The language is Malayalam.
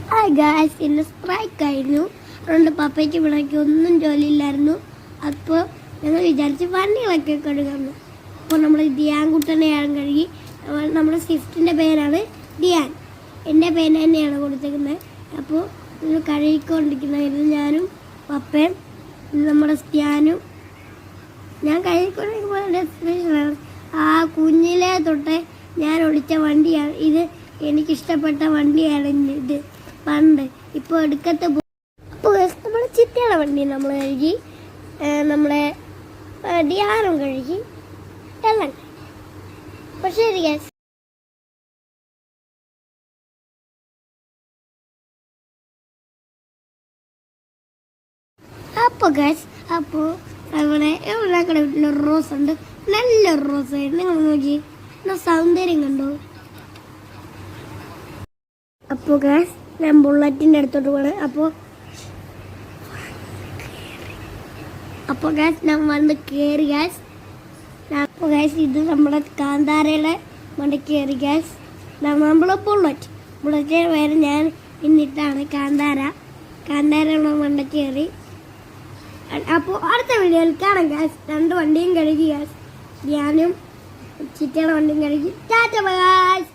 ഹായ് ഗായ്സ്, ഇന്ന് സ്ട്രൈക്ക് ആയിരുന്നു. അതുകൊണ്ട് പപ്പയ്ക്ക് ഇവിടേക്ക് ഒന്നും ജോലിയില്ലായിരുന്നു. അപ്പോൾ ഞങ്ങൾ വിചാരിച്ച് വണ്ടികളൊക്കെ കഴുകുന്നു. അപ്പോൾ നമ്മൾ ഡിയാൻ കുട്ടനെയാണ് കഴുകി. നമ്മുടെ സ്വിഫ്റ്റിൻ്റെ പേരാണ് ഡിയാൻ. എൻ്റെ പേര് തന്നെയാണ് കൊടുത്തേക്കുന്നത്. അപ്പോൾ ഇത് കഴുകിക്കൊണ്ടിരിക്കുന്നതായിരുന്നു ഞാനും പപ്പയും നമ്മുടെ സ്റ്റാനും. ഞാൻ കഴുകിക്കൊണ്ടിരിക്കുമ്പോൾ ആ കുഞ്ഞിലെ തൊട്ടേ ഞാൻ ഒളിച്ച വണ്ടിയാണ് ഇത്. എനിക്കിഷ്ടപ്പെട്ട വണ്ടിയാണ് ഇത് പണ്ട്. ഇപ്പോൾ എടുക്കത്തെ അപ്പോൾ നമ്മൾ ചിറ്റയുടെ വണ്ടി നമ്മൾ കഴുകി, നമ്മളെ ഡിയാനും കഴുകി എല്ലാം. അപ്പോൾ ശരി ഗ്യാസ്. അപ്പോൾ ഗ്യാസ്, അപ്പോൾ അവിടെ ഞങ്ങളുടെ വീട്ടിലൊരു റോസ് ഉണ്ട്. നല്ലൊരു റോസ് ആയിരുന്നു. നിങ്ങൾ നോക്കി സൗന്ദര്യം കണ്ടോ? അപ്പോൾ ഗ്യാസ് ഞാൻ ബുള്ളറ്റിൻ്റെ അടുത്തോട്ട് പോകണം. അപ്പോൾ ഗ്യാസ് ഞാൻ വന്ന് കയറി ഗ്യാസ്. അപ്പോൾ ഗ്യാസ് ഇത് നമ്മുടെ കാന്താരയുടെ വണ്ടി കയറി ഗ്യാസ്. നമ്മൾ ബുള്ളറ്റിൻ്റെ പേര് ഞാൻ ഇന്നിട്ടാണ് കാന്താരയുള്ള വണ്ടി കയറി. അപ്പോൾ അടുത്ത വീഡിയോയിൽ കാണാം ഗ്യാസ്. 2 വണ്ടിയും കഴുകി ഗ്യാസ്. ഞാനും ചിറ്റയുടെ വണ്ടിയും കഴുകി. Tata bye guys.